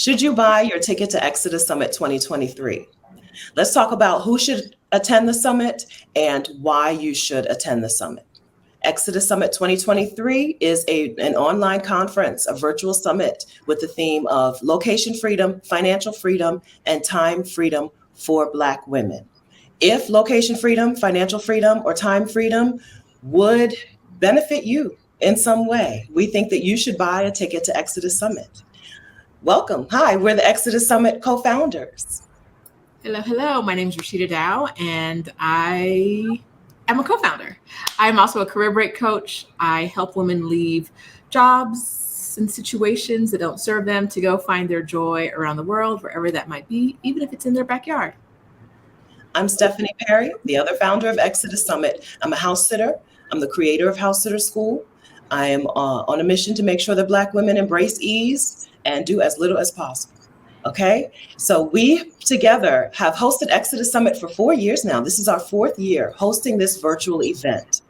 Should you buy your ticket to ExodUS Summit 2023? Let's talk about who should attend the summit and why you should attend the summit. ExodUS Summit 2023 is an online conference, a virtual summit with the theme of location freedom, financial freedom, and time freedom for Black women. If location freedom, financial freedom, or time freedom would benefit you in some way, we think that you should buy a ticket to ExodUS Summit. Welcome. Hi, we're the ExodUS Summit co-founders. Hello. My name is Roshida Dowe, and I am a co-founder. I'm also a career break coach. I help women leave jobs and situations that don't serve them to go find their joy around the world, wherever that might be, even if it's in their backyard. I'm Stephanie Perry, the other founder of ExodUS Summit. I'm a house sitter. I'm the creator of House Sitter School. I am on a mission to make sure that Black women embrace ease and do as little as possible. Okay, so we together have hosted ExodUS Summit for 4 years now. This is our 4th year hosting this virtual event.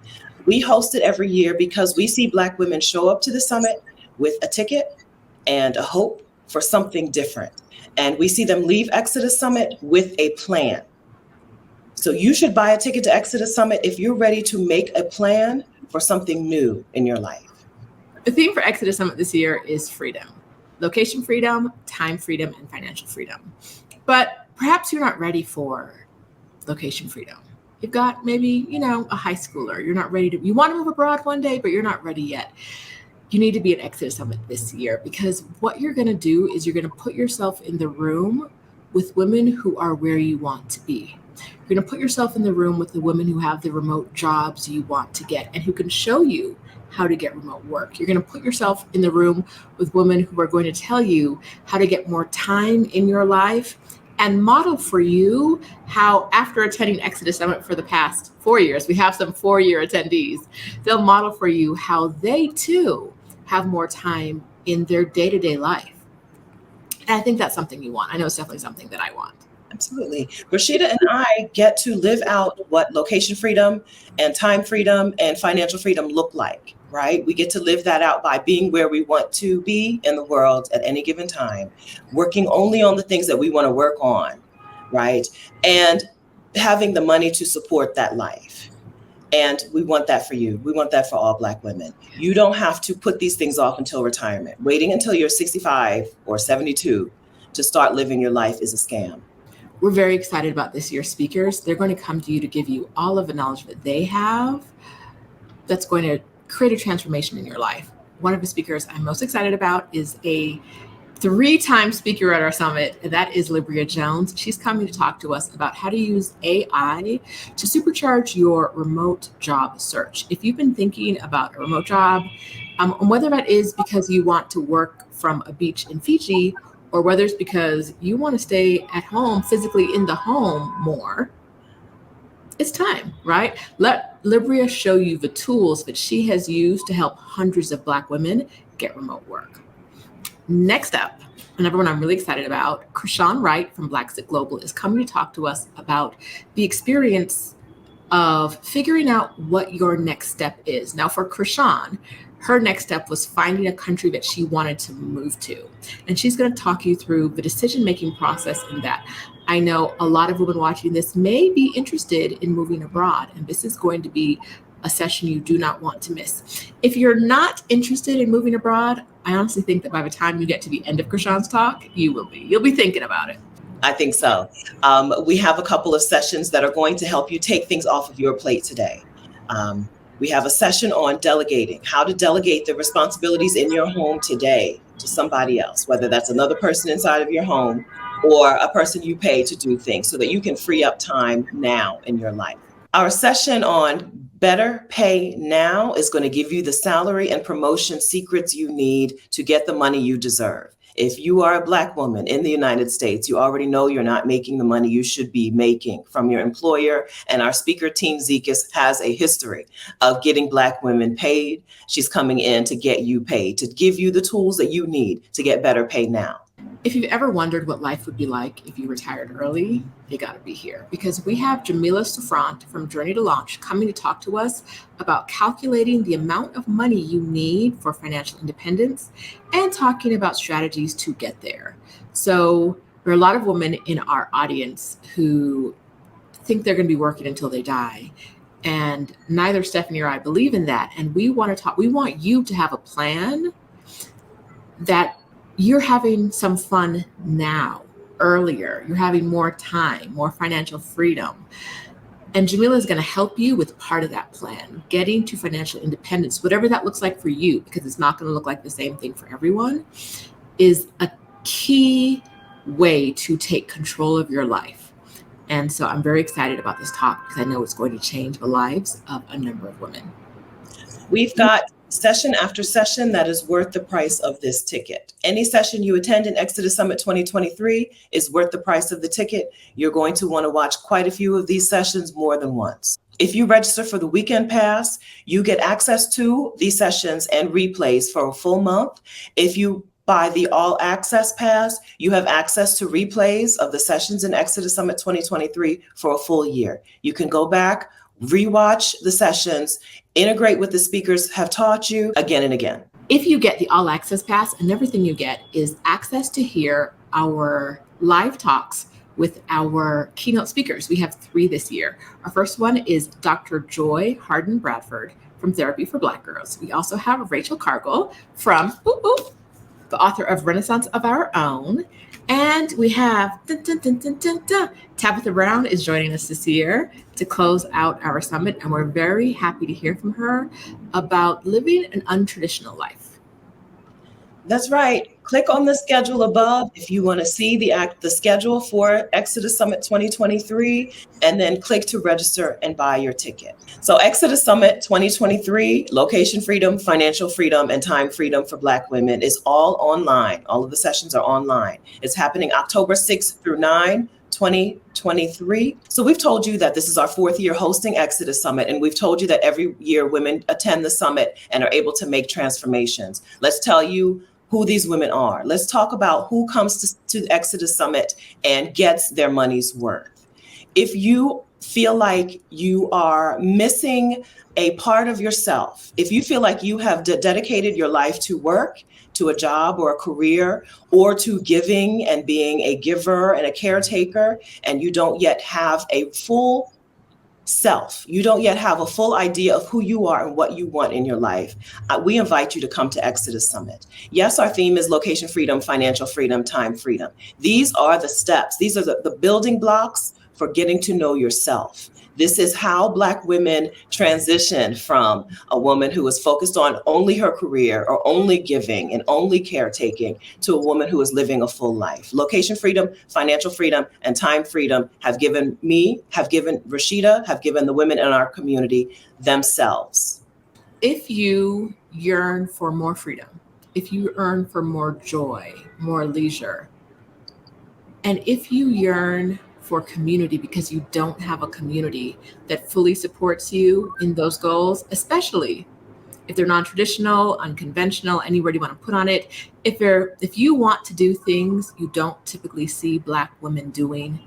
We host it every year because we see Black women show up to the summit with a ticket and a hope for something different. And we see them leave ExodUS Summit with a plan. So you should buy a ticket to ExodUS Summit if you're ready to make a plan for something new in your life. The theme for ExodUS Summit this year is freedom. Location freedom, time freedom, and financial freedom. But perhaps you're not ready for location freedom. You've got maybe, a high schooler. You're not ready you want to move abroad one day, but you're not ready yet. You need to be at ExodUS Summit this year, because what you're going to do is you're going to put yourself in the room with women who are where you want to be. You're going to put yourself in the room with the women who have the remote jobs you want to get and who can show you how to get remote work. You're going to put yourself in the room with women who are going to tell you how to get more time in your life and model for you how, after attending ExodUS Summit for the past 4 years, we have some 4-year attendees, they'll model for you how they too have more time in their day-to-day life. And I think that's something you want. I know it's definitely something that I want. Absolutely. Roshida and I get to live out what location freedom and time freedom and financial freedom look like, right? We get to live that out by being where we want to be in the world at any given time, working only on the things that we want to work on, right? And having the money to support that life. And we want that for you. We want that for all Black women. You don't have to put these things off until retirement. Waiting until you're 65 or 72 to start living your life is a scam. We're very excited about this year's speakers. They're going to come to you to give you all of the knowledge that they have that's going to create a transformation in your life. One of the speakers I'm most excited about is a 3-time speaker at our summit, and that is Libryia Jones. She's coming to talk to us about how to use AI to supercharge your remote job search. If you've been thinking about a remote job, whether that is because you want to work from a beach in Fiji, or whether it's because you want to stay at home, physically in the home more, it's time, right? Let Libryia show you the tools that she has used to help hundreds of Black women get remote work. Next up, another one I'm really excited about, Krishan Wright from Blacksit Global is coming to talk to us about the experience of figuring out what your next step is. Now for Krishan, her next step was finding a country that she wanted to move to. And she's going to talk you through the decision-making process in that. I know a lot of women watching this may be interested in moving abroad, and this is going to be a session you do not want to miss. If you're not interested in moving abroad, I honestly think that by the time you get to the end of Krishan's talk, you will be. You'll be thinking about it. I think so. We have a couple of sessions that are going to help you take things off of your plate today. We have a session on delegating, how to delegate the responsibilities in your home today to somebody else, whether that's another person inside of your home or a person you pay to do things so that you can free up time now in your life. Our session on Better Pay Now is going to give you the salary and promotion secrets you need to get the money you deserve. If you are a Black woman in the United States, you already know you're not making the money you should be making from your employer. And our speaker team, Zekas, has a history of getting Black women paid. She's coming in to get you paid, to give you the tools that you need to get better pay now. If you've ever wondered what life would be like if you retired early, you got to be here, because we have Jamila Souffrant from Journey to Launch coming to talk to us about calculating the amount of money you need for financial independence and talking about strategies to get there. So there are a lot of women in our audience who think they're going to be working until they die. And neither Stephanie or I believe in that. And we want to talk, we want you to have a plan that you're having some fun now, earlier. You're having more time, more financial freedom. And Jamila is going to help you with part of that plan, getting to financial independence, whatever that looks like for you, because it's not going to look like the same thing for everyone, is a key way to take control of your life. And so I'm very excited about this talk because I know it's going to change the lives of a number of women. We've got session after session that is worth the price of this ticket. Any session you attend in Exodus Summit 2023 is worth the price of the ticket. You're going to want to watch quite a few of these sessions more than once. If you register for the weekend pass, you get access to these sessions and replays for a full month. If you buy the all access pass, you have access to replays of the sessions in Exodus Summit 2023 for a full year. You can go back, rewatch the sessions, integrate what the speakers have taught you again and again. If you get the all access pass, another thing you get is access to hear our live talks with our keynote speakers. We have 3 this year. Our first one is Dr. Joy Harden Bradford from Therapy for Black Girls. We also have Rachel Cargle from the author of Renaissance of Our Own. And we have Tabitha Brown is joining us this year to close out our summit. And we're very happy to hear from her about living an untraditional life. That's right. Click on the schedule above if you want to see the schedule for Exodus Summit 2023, and then click to register and buy your ticket. So Exodus Summit 2023, location freedom, financial freedom, and time freedom for Black women is all online. All of the sessions are online. It's happening October 6th through 9, 2023. So we've told you that this is our 4th year hosting Exodus Summit, and we've told you that every year women attend the summit and are able to make transformations. Let's tell you who these women are. Let's talk about who comes to Exodus Summit and gets their money's worth. If you feel like you are missing a part of yourself, if you feel like you have dedicated your life to work, to a job or a career, or to giving and being a giver and a caretaker, and you don't yet have a full self, you don't yet have a full idea of who you are and what you want in your life, we invite you to come to Exodus Summit. Yes, our theme is location freedom, financial freedom, time freedom. These are the steps. These are the building blocks for getting to know yourself. This is how Black women transition from a woman who is focused on only her career or only giving and only caretaking to a woman who is living a full life. Location freedom, financial freedom, and time freedom have given me, have given Roshida, have given the women in our community themselves. If you yearn for more freedom, if you yearn for more joy, more leisure, and if you yearn for community because you don't have a community that fully supports you in those goals, especially if they're non-traditional, unconventional, any word you want to put on it. If you want to do things you don't typically see Black women doing,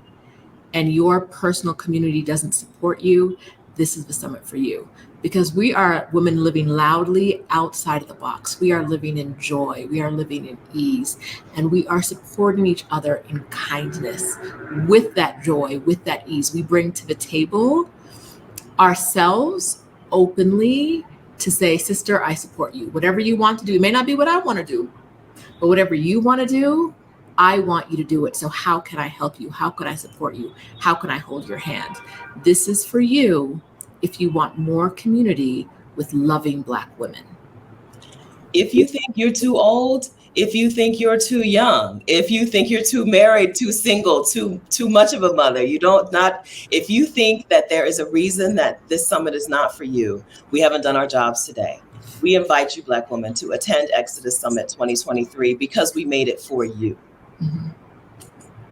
and your personal community doesn't support you, this is the summit for you. Because we are women living loudly outside of the box. We are living in joy. We are living in ease. And we are supporting each other in kindness. With that joy, with that ease, we bring to the table ourselves openly to say, sister, I support you. Whatever you want to do, it may not be what I want to do, but whatever you want to do, I want you to do it. So how can I help you? How can I support you? How can I hold your hand? This is for you if you want more community with loving Black women. If you think you're too old, if you think you're too young, if you think you're too married, too single, too much of a mother, if you think that there is a reason that this summit is not for you, we haven't done our jobs today. We invite you, Black women, to attend Exodus Summit 2023 because we made it for you. Mm-hmm.